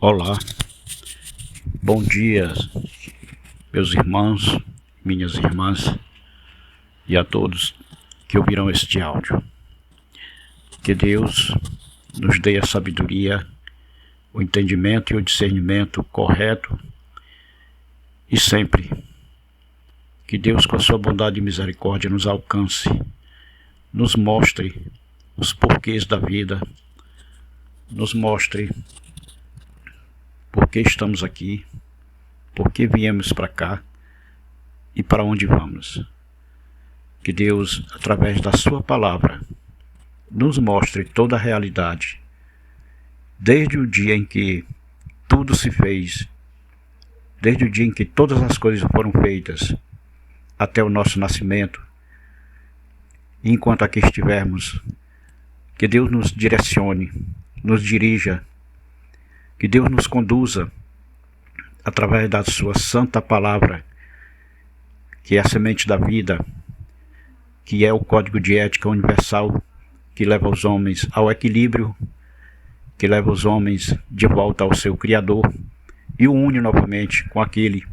Olá, bom dia, meus irmãos, minhas irmãs e a todos que ouvirão este áudio. Que Deus nos dê a sabedoria, o entendimento e o discernimento correto e sempre que Deus, com a sua bondade e misericórdia, nos alcance, nos mostre os porquês da vida, nos mostre por que estamos aqui, por que viemos para cá e para onde vamos. Que Deus, através da sua palavra, nos mostre toda a realidade, desde o dia em que tudo se fez, desde o dia em que todas as coisas foram feitas, até o nosso nascimento, e enquanto aqui estivermos, que Deus nos direcione, nos dirija, que Deus nos conduza através da sua santa palavra, que é a semente da vida, que é o código de ética universal, que leva os homens ao equilíbrio, que leva os homens de volta ao seu Criador e o une novamente com aquele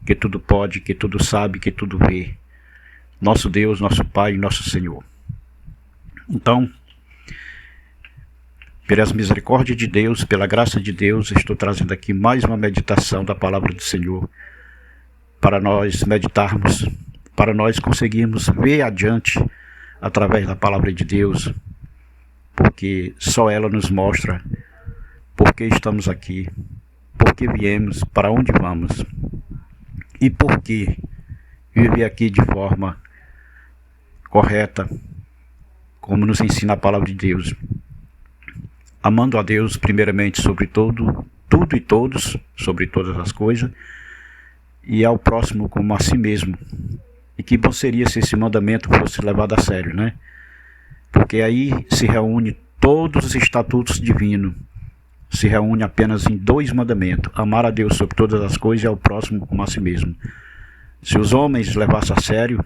que tudo pode, que tudo sabe, que tudo vê, nosso Deus, nosso Pai e nosso Senhor. Então, pelas misericórdias de Deus, pela graça de Deus, estou trazendo aqui mais uma meditação da palavra do Senhor, para nós meditarmos, para nós conseguirmos ver adiante através da palavra de Deus, porque só ela nos mostra por que estamos aqui, por que viemos, para onde vamos e por que viver aqui de forma correta, como nos ensina a palavra de Deus. Amando a Deus primeiramente sobre tudo e todos, sobre todas as coisas, e ao próximo como a si mesmo. E que bom seria se esse mandamento fosse levado a sério, né? Porque aí se reúne todos os estatutos divinos, se reúne apenas em 2 mandamentos: amar a Deus sobre todas as coisas e ao próximo como a si mesmo. Se os homens levassem a sério,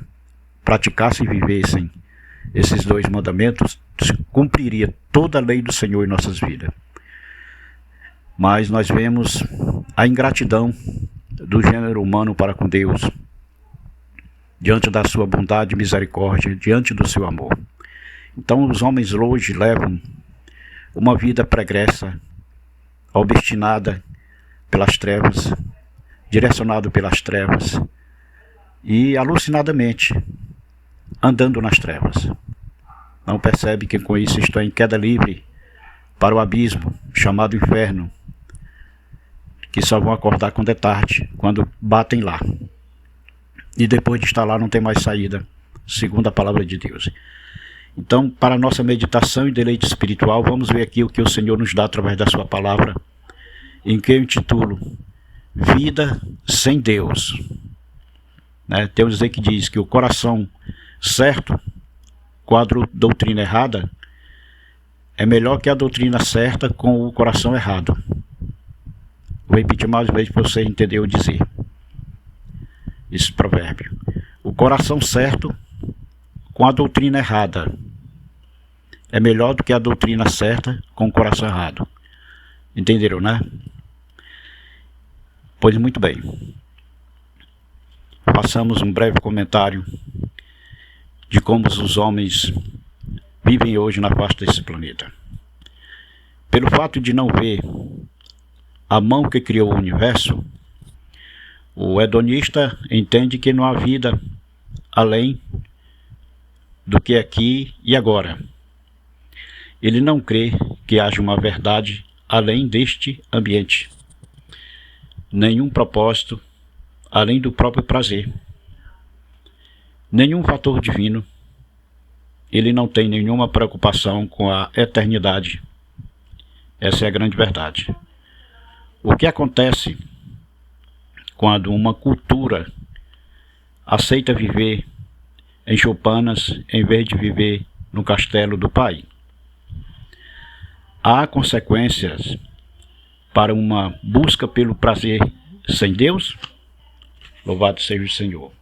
praticassem e vivessem esses 2 mandamentos, cumpriria toda a lei do Senhor em nossas vidas. Mas nós vemos a ingratidão do gênero humano para com Deus, diante da sua bondade e misericórdia, diante do seu amor. Então os homens hoje levam uma vida pregressa, obstinada pelas trevas, direcionado pelas trevas e alucinadamente andando nas trevas. Não percebe que com isso estão em queda livre para o abismo chamado inferno, que só vão acordar quando é tarde, quando batem lá. E depois de estar lá não tem mais saída, segundo a palavra de Deus. Então, para a nossa meditação e deleite espiritual, vamos ver aqui o que o Senhor nos dá através da sua palavra, em que eu intitulo Vida sem Deus. Tem um dizer que diz que o coração certo com a doutrina errada é melhor que a doutrina certa com o coração errado. Vou repetir mais uma vez para você entender o dizer esse provérbio. O coração certo com a doutrina errada é melhor do que a doutrina certa com o coração errado. Entenderam, né? Pois muito bem. Façamos um breve comentário de como os homens vivem hoje na face desse planeta. Pelo fato de não ver a mão que criou o universo, o hedonista entende que não há vida além do que é aqui e agora. Ele não crê que haja uma verdade além deste ambiente, nenhum propósito além do próprio prazer, nenhum fator divino. Ele não tem nenhuma preocupação com a eternidade. Essa é a grande verdade. O que acontece quando uma cultura aceita viver em choupanas em vez de viver no castelo do pai? Há consequências para uma busca pelo prazer sem Deus? Louvado seja o Senhor.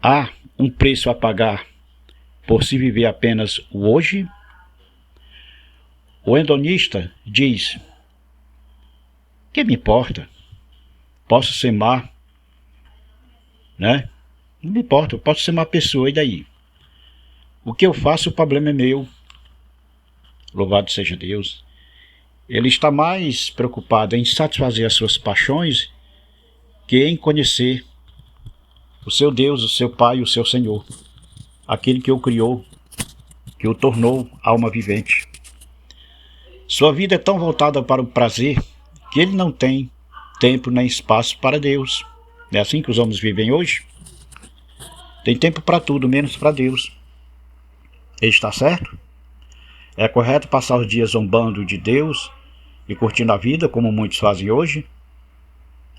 Há um preço a pagar por se viver apenas o hoje? O hedonista diz Que me importa? Posso ser má, né? Não me importa, eu posso ser má pessoa, e daí? O que eu faço, o problema é meu. Louvado seja Deus. Ele está mais preocupado em satisfazer as suas paixões que em conhecer o seu Deus, o seu Pai, o seu Senhor, aquele que o criou, que o tornou alma vivente. Sua vida é tão voltada para o prazer que ele não tem tempo nem espaço para Deus. É assim que os homens vivem hoje? Tem tempo para tudo, menos para Deus. Ele está certo? É correto passar os dias zombando de Deus e curtindo a vida, como muitos fazem hoje?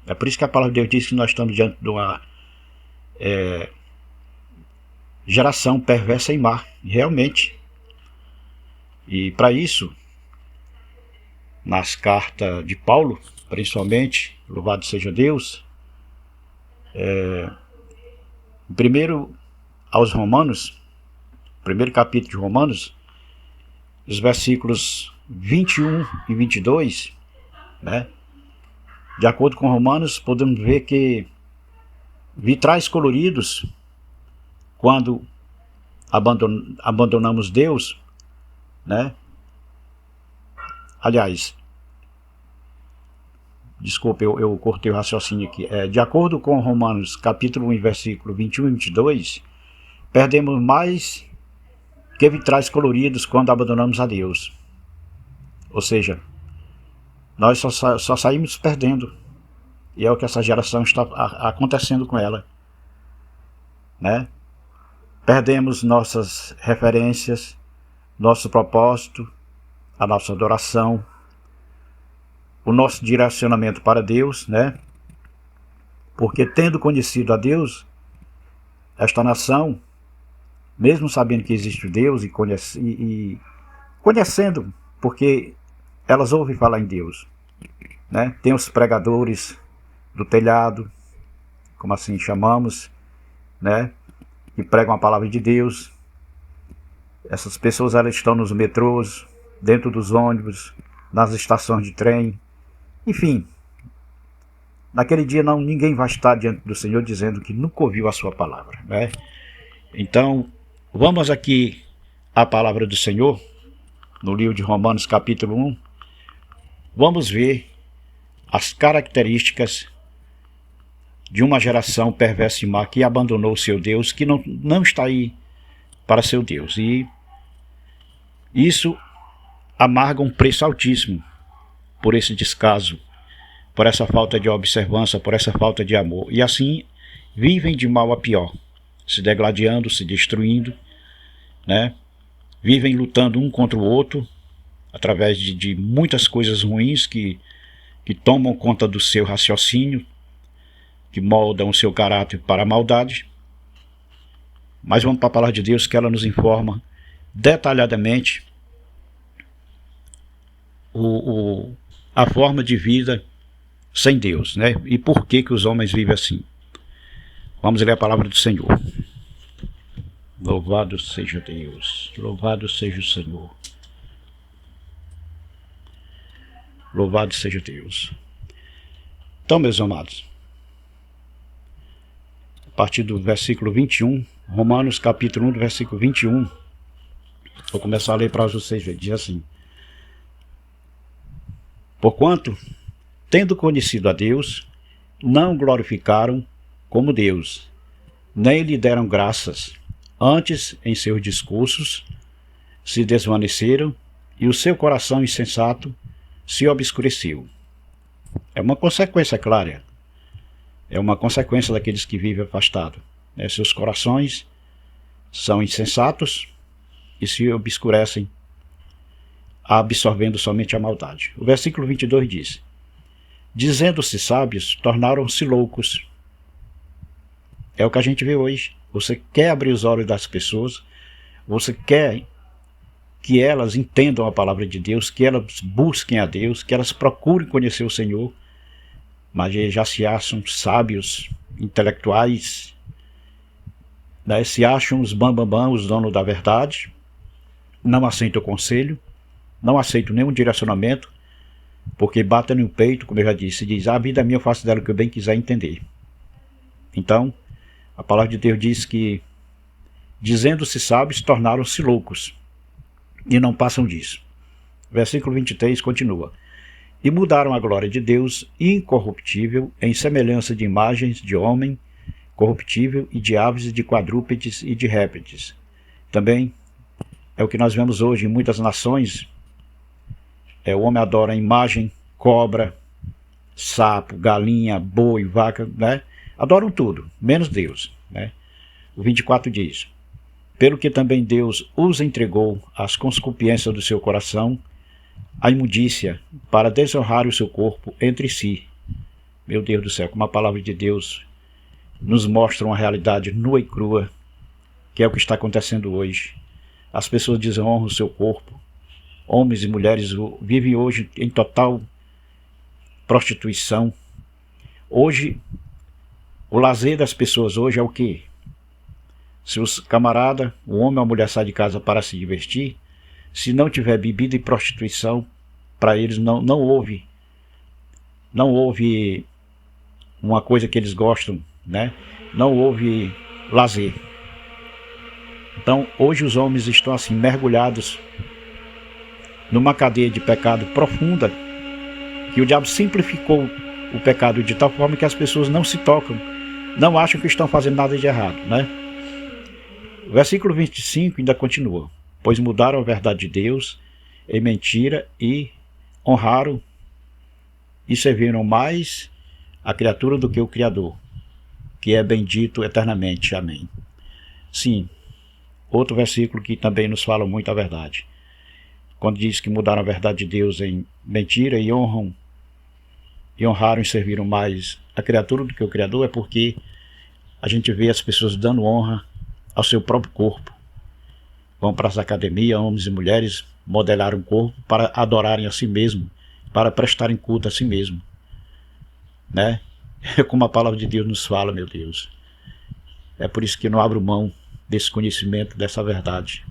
É por isso que a palavra de Deus diz que nós estamos diante de uma geração perversa e má, realmente. E para isso, nas cartas de Paulo, principalmente, louvado seja Deus, primeiro aos Romanos, primeiro capítulo de Romanos, os versículos 21 e 22, né? De acordo com Romanos, podemos ver que vitrais coloridos, quando abandonamos Deus, né? Aliás, desculpe, eu cortei o raciocínio aqui. De acordo com Romanos, capítulo 1, versículo 21 e 22, perdemos mais que vitrais coloridos quando abandonamos a Deus. Ou seja, nós só saímos perdendo. E é o que essa geração está acontecendo com ela, né? Perdemos nossas referências, nosso propósito, a nossa adoração, o nosso direcionamento para Deus, né? Porque tendo conhecido a Deus, esta nação, mesmo sabendo que existe Deus e conhecendo, porque elas ouvem falar em Deus, né? Tem os pregadores do telhado, como assim chamamos, né? Que pregam a palavra de Deus. Essas pessoas, elas estão nos metrôs, dentro dos ônibus, nas estações de trem, enfim. Naquele dia ninguém vai estar diante do Senhor dizendo que nunca ouviu a sua palavra, né? Então, vamos aqui à palavra do Senhor, no livro de Romanos capítulo 1. Vamos ver as características de uma geração perversa e má que abandonou o seu Deus, que não está aí para seu Deus. E isso amarga um preço altíssimo por esse descaso, por essa falta de observância, por essa falta de amor. E assim vivem de mal a pior, se degladiando, se destruindo, né? Vivem lutando um contra o outro, através de muitas coisas ruins que tomam conta do seu raciocínio, que moldam o seu caráter para a maldade. Mas vamos para a palavra de Deus, que ela nos informa detalhadamente a forma de vida sem Deus, né? E por que os homens vivem assim. Vamos ler a palavra do Senhor. Louvado seja Deus, louvado seja o Senhor. Louvado seja Deus. Então, meus amados, a partir do versículo 21, Romanos capítulo 1, do versículo 21, vou começar a ler para vocês verem, diz assim: porquanto, tendo conhecido a Deus, não glorificaram como Deus, nem lhe deram graças, antes em seus discursos se desvaneceram e o seu coração insensato se obscureceu. É uma consequência clara, é uma consequência daqueles que vivem afastados, né? Seus corações são insensatos e se obscurecem, absorvendo somente a maldade. O versículo 22 diz: dizendo-se sábios, tornaram-se loucos. É o que a gente vê hoje. Você quer abrir os olhos das pessoas, você quer que elas entendam a palavra de Deus, que elas busquem a Deus, que elas procurem conhecer o Senhor, mas já se acham sábios, intelectuais, né? Se acham os bambambam, os donos da verdade, não aceitam o conselho, não aceitam nenhum direcionamento, porque batem no peito, como eu já disse, diz, a vida é minha, eu faço dela o que eu bem quiser entender. Então, a palavra de Deus diz que, dizendo-se sábios, tornaram-se loucos, e não passam disso. Versículo 23 continua. E mudaram a glória de Deus incorruptível em semelhança de imagens de homem corruptível e de aves e de quadrúpedes e de répteis. Também é o que nós vemos hoje em muitas nações. O homem adora a imagem, cobra, sapo, galinha, boi, vaca, né? Adoram tudo, menos Deus, né? O 24 diz, pelo que também Deus os entregou às concupiscências do seu coração, a imundícia, para desonrar o seu corpo entre si. Meu Deus do céu, como a palavra de Deus nos mostra uma realidade nua e crua, que é o que está acontecendo hoje. As pessoas desonram o seu corpo. Homens e mulheres vivem hoje em total prostituição. Hoje, o lazer das pessoas hoje é o quê? Se os camaradas, o homem ou a mulher sai de casa para se divertir, se não tiver bebida e prostituição, para eles não houve uma coisa que eles gostam, né? Não houve lazer. Então, hoje os homens estão assim mergulhados numa cadeia de pecado profunda, que o diabo simplificou o pecado de tal forma que as pessoas não se tocam, não acham que estão fazendo nada de errado, né? O versículo 25 ainda continua. Pois mudaram a verdade de Deus em mentira e honraram e serviram mais a criatura do que o Criador, que é bendito eternamente. Amém. Sim, outro versículo que também nos fala muito a verdade. Quando diz que mudaram a verdade de Deus em mentira e honraram e serviram mais a criatura do que o Criador, é porque a gente vê as pessoas dando honra ao seu próprio corpo. Vão para as academias, homens e mulheres, modelar um corpo para adorarem a si mesmo, para prestarem culto a si mesmo, né? Como a palavra de Deus nos fala, meu Deus. É por isso que não abro mão desse conhecimento, dessa verdade.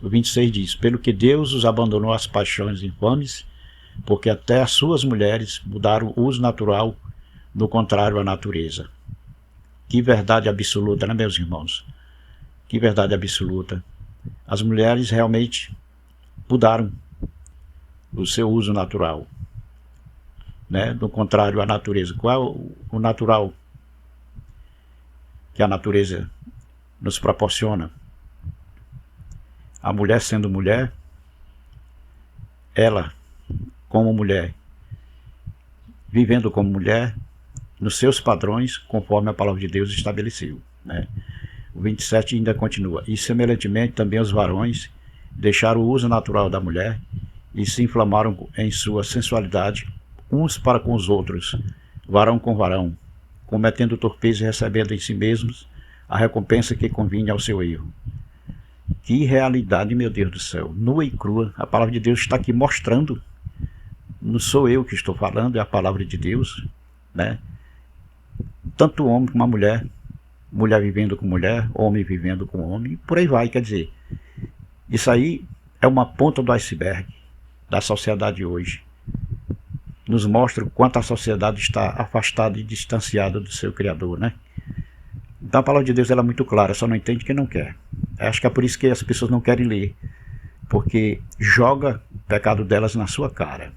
O 26 diz, pelo que Deus os abandonou às paixões infames, porque até as suas mulheres mudaram o uso natural, no contrário à natureza. Que verdade absoluta, né, meus irmãos? Que verdade absoluta. As mulheres realmente mudaram o seu uso natural, né? No contrário à natureza. Qual é o natural que a natureza nos proporciona? A mulher sendo mulher, ela como mulher, vivendo como mulher, nos seus padrões, conforme a palavra de Deus estabeleceu, né? O 27 ainda continua. E semelhantemente também os varões deixaram o uso natural da mulher e se inflamaram em sua sensualidade uns para com os outros, varão com varão, cometendo torpeza e recebendo em si mesmos a recompensa que convinha ao seu erro. Que realidade, meu Deus do céu, nua e crua. A palavra de Deus está aqui mostrando. Não sou eu que estou falando, é a palavra de Deus, né? Tanto o homem como a mulher, mulher vivendo com mulher, homem vivendo com homem, por aí vai. Quer dizer, isso aí é uma ponta do iceberg da sociedade hoje. Nos mostra o quanto a sociedade está afastada e distanciada do seu Criador, né? Então a palavra de Deus ela é muito clara, só não entende quem não quer. Acho que é por isso que as pessoas não querem ler, porque joga o pecado delas na sua cara.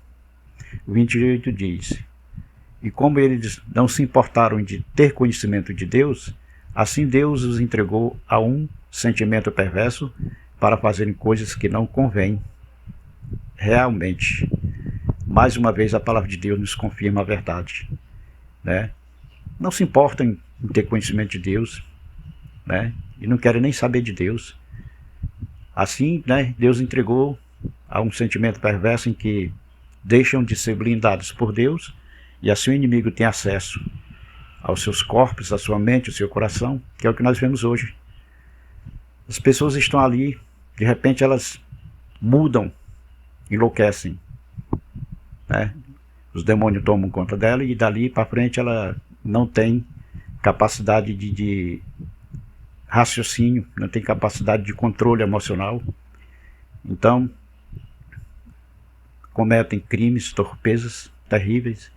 O 28 diz, e como eles não se importaram de ter conhecimento de Deus, assim Deus os entregou a um sentimento perverso para fazerem coisas que não convêm. Realmente, mais uma vez a palavra de Deus nos confirma a verdade, né? Não se importam em ter conhecimento de Deus, né? E não querem nem saber de Deus. Assim, né, Deus entregou a um sentimento perverso em que deixam de ser blindados por Deus e assim o inimigo tem acesso aos seus corpos, à sua mente, ao seu coração, que é o que nós vemos hoje. As pessoas estão ali, de repente elas mudam, enlouquecem, né? Os demônios tomam conta dela e dali para frente ela não tem capacidade de raciocínio, não tem capacidade de controle emocional. Então, cometem crimes, torpezas terríveis.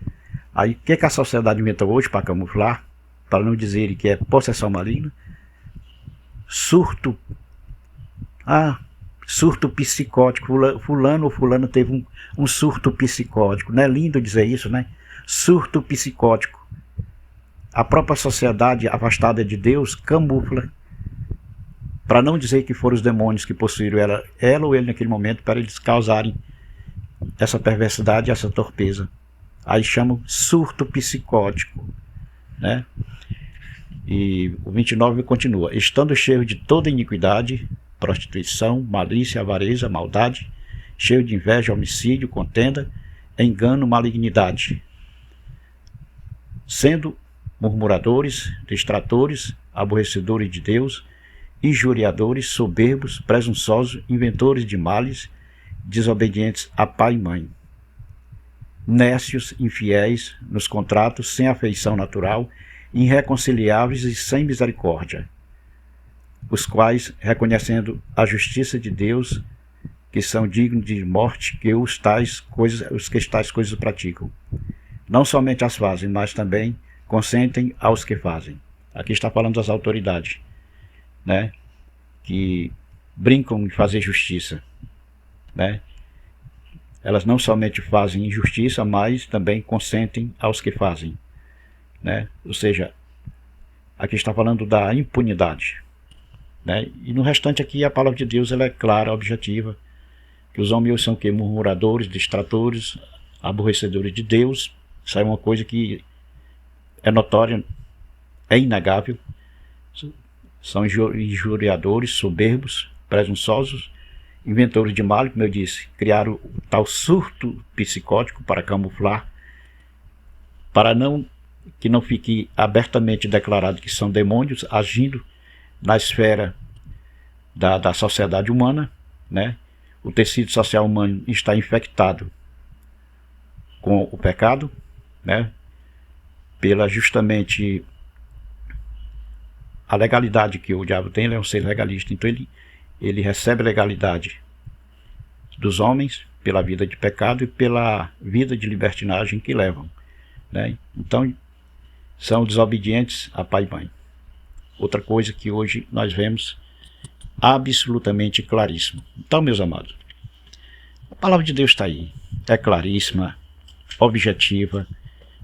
Aí o que a sociedade inventa hoje para camuflar, para não dizer que é possessão maligna? Surto. Surto psicótico. Fulano ou fulano teve um surto psicótico. Não é lindo dizer isso, né? Surto psicótico. A própria sociedade afastada de Deus camufla, para não dizer que foram os demônios que possuíram ela ou ele naquele momento, para eles causarem essa perversidade, essa torpeza. Aí chamam surto psicótico, né? E o 29 continua: estando cheio de toda iniquidade, prostituição, malícia, avareza, maldade, cheio de inveja, homicídio, contenda, engano, malignidade, sendo murmuradores, distratores, aborrecedores de Deus, injuriadores, soberbos, presunçosos, inventores de males, desobedientes a pai e mãe, nécios, infiéis nos contratos, sem afeição natural, irreconciliáveis e sem misericórdia, os quais, reconhecendo a justiça de Deus, que são dignos de morte, que os que tais coisas praticam, não somente as fazem, mas também consentem aos que fazem. Aqui está falando das autoridades, né, que brincam em fazer justiça, né? Elas não somente fazem injustiça, mas também consentem aos que fazem, né? Ou seja, aqui está falando da impunidade, né? E no restante aqui a palavra de Deus ela é clara, objetiva, que os homens são que murmuradores, distratores, aborrecedores de Deus. Isso é uma coisa que é notória, é inegável. São injuriadores, soberbos, presunçosos, inventores de mal, como eu disse, criaram o tal surto psicótico para camuflar, para que não fique abertamente declarado que são demônios agindo na esfera da sociedade humana, né? O tecido social humano está infectado com o pecado, né? Pela justamente a legalidade que o diabo tem. Ele é um ser legalista, então ele recebe a legalidade dos homens pela vida de pecado e pela vida de libertinagem que levam, né? Então são desobedientes a pai e mãe. Outra coisa que hoje nós vemos absolutamente claríssimo. Então, meus amados, a palavra de Deus está aí, é claríssima, objetiva,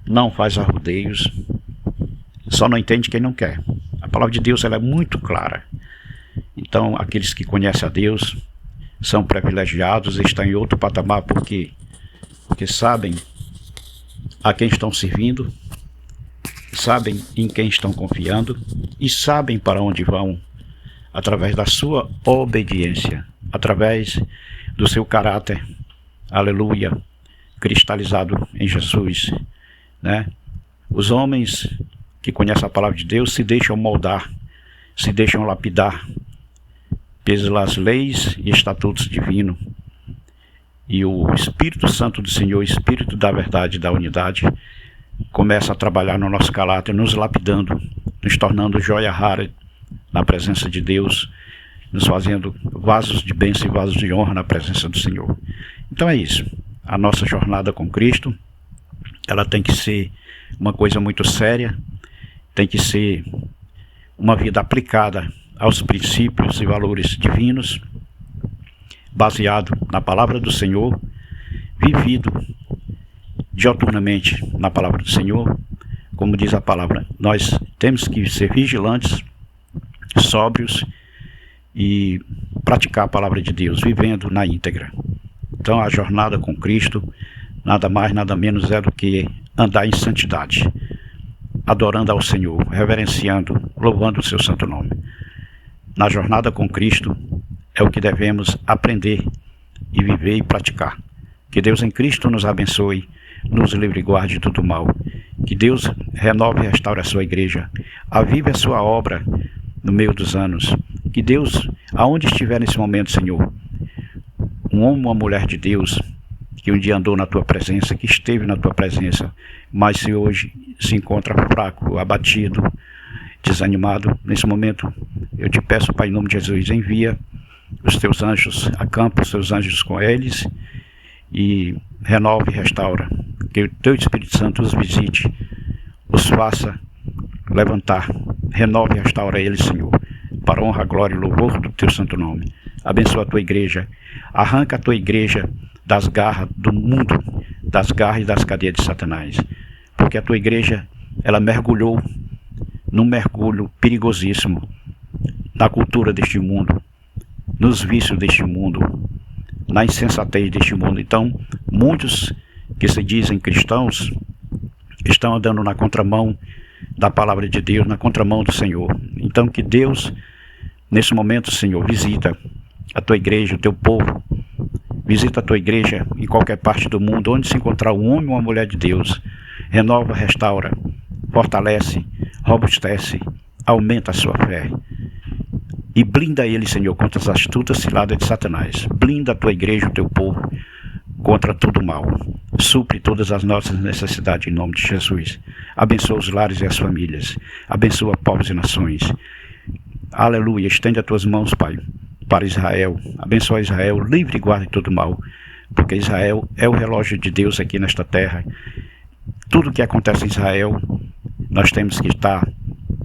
não faz arrodeios, só não entende quem não quer. A palavra de Deus ela é muito clara. Então, aqueles que conhecem a Deus são privilegiados e estão em outro patamar porque sabem a quem estão servindo, sabem em quem estão confiando e sabem para onde vão através da sua obediência, através do seu caráter, aleluia, cristalizado em Jesus, né? Os homens que conhecem a palavra de Deus se deixam moldar, se deixam lapidar pelas leis e estatutos divinos, e o Espírito Santo do Senhor, o Espírito da verdade e da unidade, começa a trabalhar no nosso caráter, nos lapidando, nos tornando joia rara na presença de Deus, nos fazendo vasos de bênção e vasos de honra na presença do Senhor. Então é isso, a nossa jornada com Cristo, ela tem que ser uma coisa muito séria, tem que ser uma vida aplicada aos princípios e valores divinos, baseado na palavra do Senhor, vivido dioturnamente na palavra do Senhor. Como diz a palavra, nós temos que ser vigilantes, sóbrios e praticar a palavra de Deus, vivendo na íntegra. Então a jornada com Cristo nada mais, nada menos é do que andar em santidade, adorando ao Senhor, reverenciando, louvando o seu santo nome. Na jornada com Cristo é o que devemos aprender e viver e praticar. Que Deus em Cristo nos abençoe, nos livre e guarde de todo mal. Que Deus renove e restaure a sua igreja, avive a sua obra no meio dos anos. Que Deus, aonde estiver nesse momento, Senhor, um homem ou uma mulher de Deus, que um dia andou na tua presença, que esteve na tua presença, mas se hoje se encontra fraco, abatido, desanimado, nesse momento eu te peço, Pai, em nome de Jesus, envia os teus anjos, acampa os teus anjos com eles e renova e restaura. Que o teu Espírito Santo os visite, os faça levantar, renova e restaura eles, Senhor, para a honra, glória e louvor do teu santo nome. Abençoa a tua igreja, arranca a tua igreja das garras do mundo, das garras e das cadeias de Satanás, porque a tua igreja, ela mergulhou num mergulho perigosíssimo na cultura deste mundo, nos vícios deste mundo, na insensatez deste mundo. Então, muitos que se dizem cristãos estão andando na contramão da palavra de Deus, na contramão do Senhor. Então, que Deus, nesse momento, Senhor, visita a tua igreja, o teu povo, visita a tua igreja em qualquer parte do mundo, onde se encontrar um homem ou uma mulher de Deus, renova, restaura, fortalece, robustece, aumenta a sua fé. E blinda ele, Senhor, contra as astutas ciladas de Satanás. Blinda a tua igreja, o teu povo, contra todo o mal. Supre todas as nossas necessidades em nome de Jesus. Abençoa os lares e as famílias. Abençoa povos e nações. Aleluia. Estende as tuas mãos, Pai, para Israel. Abençoa Israel, livre e guarde todo o mal. Porque Israel é o relógio de Deus aqui nesta terra. Tudo que acontece em Israel, nós temos que estar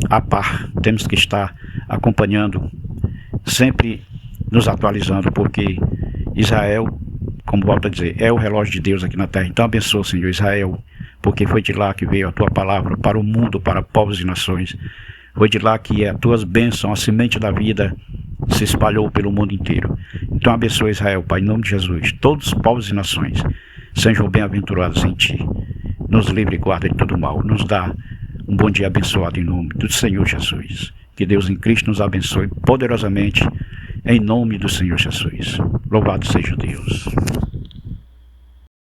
a par, temos que estar acompanhando, sempre nos atualizando, porque Israel, como volto a dizer, é o relógio de Deus aqui na terra. Então abençoa, Senhor, Israel, porque foi de lá que veio a tua palavra para o mundo, para povos e nações. Foi de lá que as tuas bênçãos, a semente da vida, se espalhou pelo mundo inteiro. Então abençoa Israel, Pai, em nome de Jesus. Todos os povos e nações sejam bem-aventurados em ti. Nos livre e guarda de todo mal. Nos dá um bom dia abençoado em nome do Senhor Jesus. Que Deus em Cristo nos abençoe poderosamente em nome do Senhor Jesus. Louvado seja Deus.